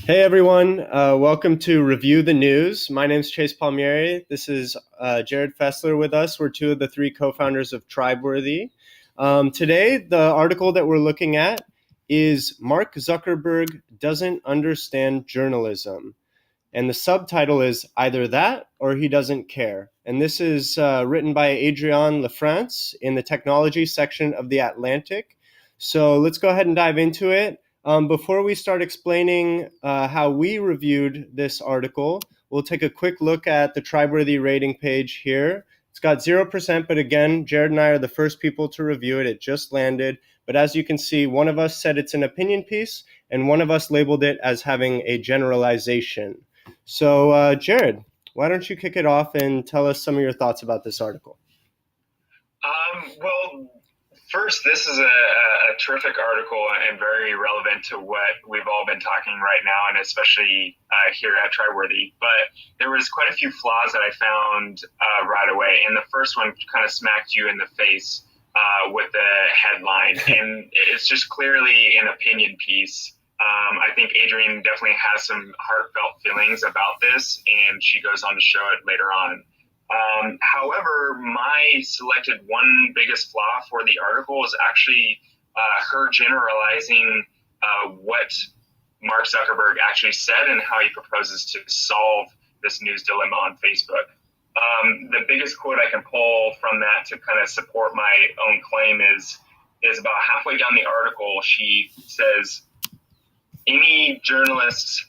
Hey everyone, welcome to Review the News. My name is Chase Palmieri. This is Jared Fessler with us. We're two of the three co-founders of Tribeworthy. Today, the article that we're looking at is Mark Zuckerberg Doesn't Understand Journalism. And the subtitle is Either That or He Doesn't Care. And this is written by Adrienne LaFrance in the technology section of The Atlantic. So let's go ahead and dive into it. Before we start explaining how we reviewed this article, we'll take a quick look at the Tribeworthy rating page here. It's got 0%, but again, Jared and I are the first people to review it. It just landed. But as you can see, one of us said it's an opinion piece, and one of us labeled it as having a generalization. So, Jared, why don't you kick it off and tell us some of your thoughts about this article? Well, first, this is a terrific article and very relevant to what we've all been talking right now, and especially here at Tribeworthy. But there was quite a few flaws that I found right away, and the first one kind of smacked you in the face with the headline, and it's just clearly an opinion piece. I think Adrienne definitely has some heartfelt feelings about this, and she goes on to show it later on. However, my selected one biggest flaw for the article is actually her generalizing what Mark Zuckerberg actually said and how he proposes to solve this news dilemma on Facebook. The biggest quote I can pull from that to kind of support my own claim is about halfway down the article. She says, any journalist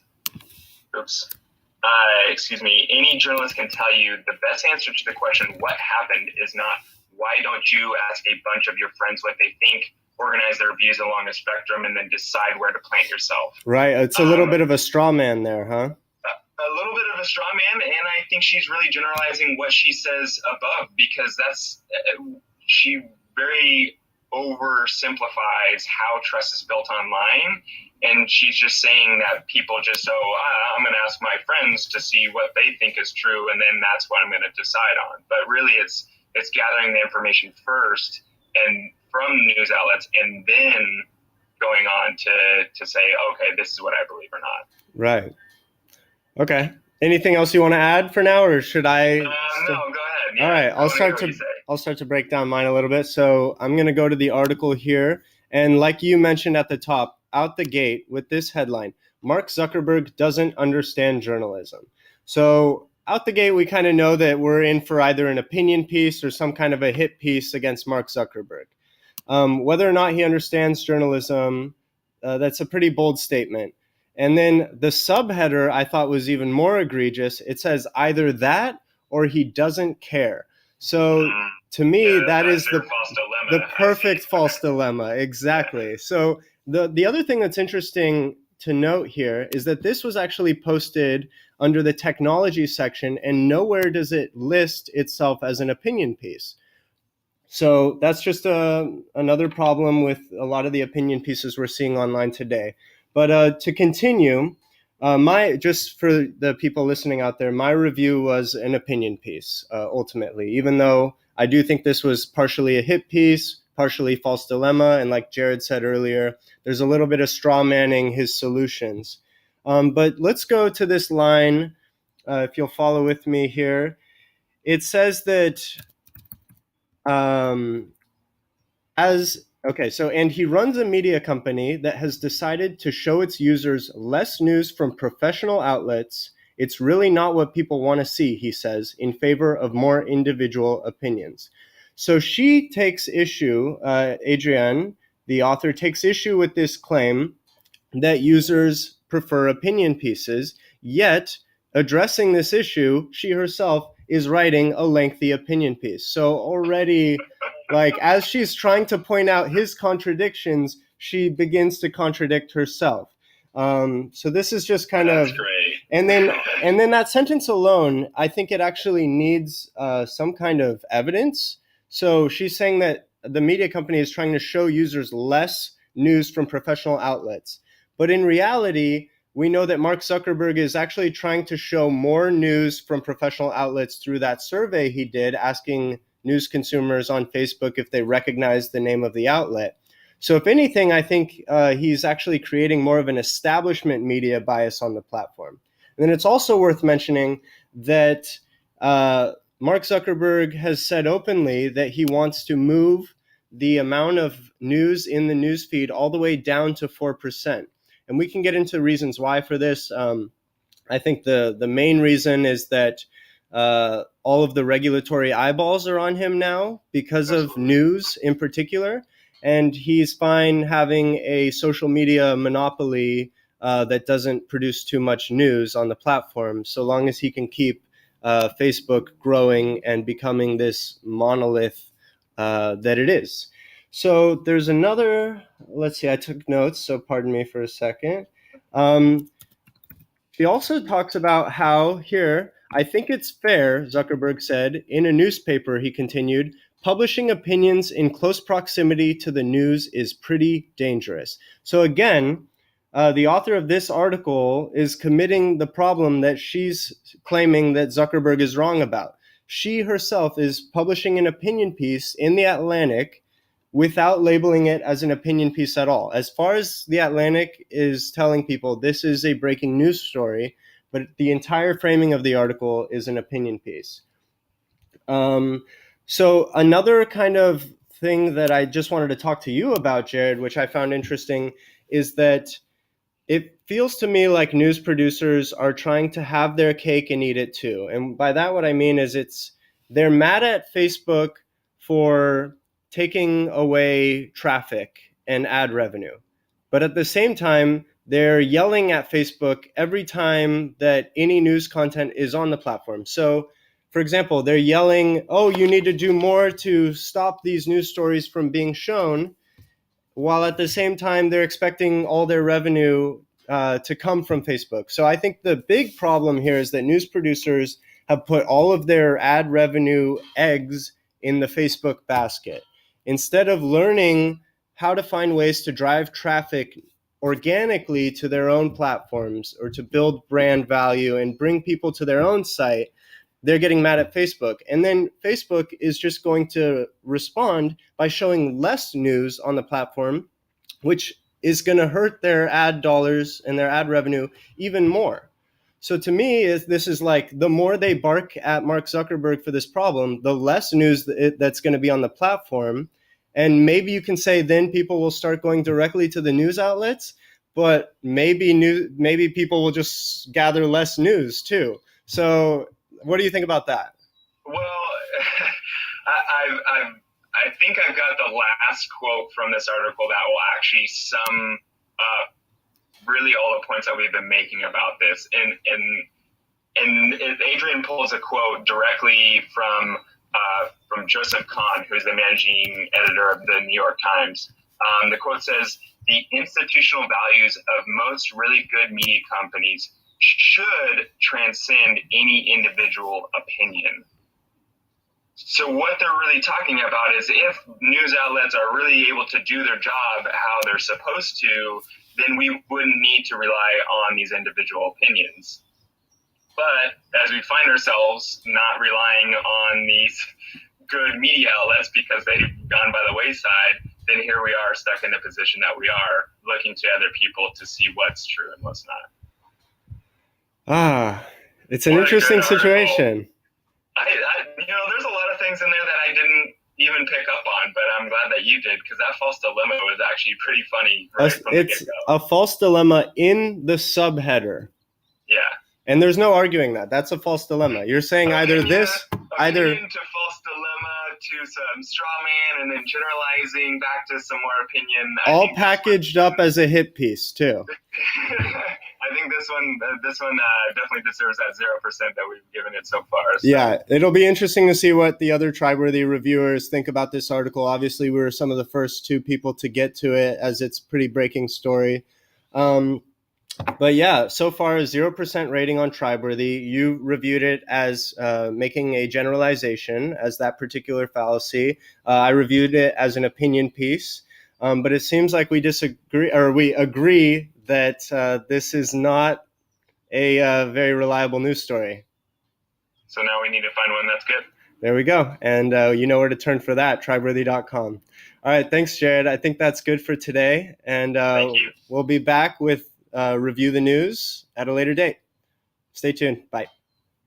can tell you the best answer to the question, what happened, is not, why don't you ask a bunch of your friends what they think, organize their views along a spectrum, and then decide where to plant yourself. Right. It's a little bit of a straw man there, huh? A little bit of a straw man, and I think she's really generalizing what she says above, because she very oversimplifies how trust is built online. And she's just saying that people just, I'm going to ask my friends to see what they think is true, and then that's what I'm going to decide on. But really, it's gathering the information first and from news outlets, and then going on to say, okay, this is what I believe or not. Right. Okay. Anything else you want to add for now, or should I? No, go ahead. Yeah, all right. I'll start to break down mine a little bit. So I'm going to go to the article here, and like you mentioned at the top, out the gate with this headline, Mark Zuckerberg doesn't understand journalism. So out the gate, we kind of know that we're in for either an opinion piece or some kind of a hit piece against Mark Zuckerberg. Whether or not he understands journalism, that's a pretty bold statement. And then the subheader I thought was even more egregious. It says either that or he doesn't care. So to me, that is the perfect false dilemma. Exactly. So the other thing that's interesting to note here is that this was actually posted under the technology section, and nowhere does it list itself as an opinion piece. So that's just another problem with a lot of the opinion pieces we're seeing online today. But to continue, just for the people listening out there, my review was an opinion piece, ultimately, even though I do think this was partially a hit piece, partially false dilemma, and like Jared said earlier, there's a little bit of straw manning his solutions. But let's go to this line, if you'll follow with me here. It says that and he runs a media company that has decided to show its users less news from professional outlets. It's really not what people want to see, he says, in favor of more individual opinions. So she takes issue, Adrienne, the author, takes issue with this claim that users prefer opinion pieces, yet addressing this issue, she herself is writing a lengthy opinion piece. So already, like, as she's trying to point out his contradictions, she begins to contradict herself. So this is just kind That's of great. And then that sentence alone, I think it actually needs some kind of evidence. So she's saying that the media company is trying to show users less news from professional outlets. But in reality, we know that Mark Zuckerberg is actually trying to show more news from professional outlets through that survey he did, asking news consumers on Facebook if they recognize the name of the outlet. So if anything, I think he's actually creating more of an establishment media bias on the platform. And then it's also worth mentioning that Mark Zuckerberg has said openly that he wants to move the amount of news in the newsfeed all the way down to 4%. And we can get into reasons why for this. I think the main reason is that all of the regulatory eyeballs are on him now because of news in particular, and he's fine having a social media monopoly that doesn't produce too much news on the platform, so long as he can keep Facebook growing and becoming this monolith that it is. So there's another, let's see, I took notes, so pardon me for a second. She also talks about how here, I think it's fair, Zuckerberg said, in a newspaper, he continued, publishing opinions in close proximity to the news is pretty dangerous. So again, the author of this article is committing the problem that she's claiming that Zuckerberg is wrong about. She herself is publishing an opinion piece in The Atlantic without labeling it as an opinion piece at all. As far as The Atlantic is telling people, this is a breaking news story, but the entire framing of the article is an opinion piece. So another kind of thing that I just wanted to talk to you about, Jared, which I found interesting, is that it feels to me like news producers are trying to have their cake and eat it too. And by that, what I mean is they're mad at Facebook for taking away traffic and ad revenue. But at the same time, they're yelling at Facebook every time that any news content is on the platform. So, for example, they're yelling, oh, you need to do more to stop these news stories from being shown, while at the same time they're expecting all their revenue to come from Facebook. So I think the big problem here is that news producers have put all of their ad revenue eggs in the Facebook basket. Instead of learning how to find ways to drive traffic organically to their own platforms or to build brand value and bring people to their own site, they're getting mad at Facebook. And then Facebook is just going to respond by showing less news on the platform, which is going to hurt their ad dollars and their ad revenue even more. So to me, this is like the more they bark at Mark Zuckerberg for this problem, the less news that's going to be on the platform. And maybe you can say then people will start going directly to the news outlets, but maybe people will just gather less news too. So what do you think about that? Well, I think I've got the last quote from this article that will actually sum up really all the points that we've been making about this. And Adrian pulls a quote directly from Joseph Kahn, who's the managing editor of the New York Times. The quote says, "The institutional values of most really good media companies should transcend any individual opinion." So what they're really talking about is if news outlets are really able to do their job how they're supposed to, then we wouldn't need to rely on these individual opinions. But as we find ourselves not relying on these good media outlets because they've gone by the wayside, then here we are stuck in the position that we are, looking to other people to see what's true and what's not. It's an interesting situation. There's a lot of things in there that I didn't even pick up on, but I'm glad that you did, because that false dilemma was actually pretty funny right from the get-go. A false dilemma in the subheader. Yeah. And there's no arguing that. That's a false dilemma. You're saying either to false dilemma to some straw man and then generalizing back to some more opinion. All packaged up as a hit piece too. I think this one definitely deserves that 0% that we've given it so far. So. Yeah, it'll be interesting to see what the other Triworthy reviewers think about this article. Obviously, we were some of the first two people to get to it, as it's a pretty breaking story. But yeah, so far a 0% rating on Triworthy. You reviewed it as making a generalization as that particular fallacy. I reviewed it as an opinion piece. But it seems like we disagree, or we agree that this is not a very reliable news story. So now we need to find one that's good. There we go. And you know where to turn for that, tribeworthy.com. All right. Thanks, Jared. I think that's good for today. And Thank you. we'll be back with Review the News at a later date. Stay tuned. Bye.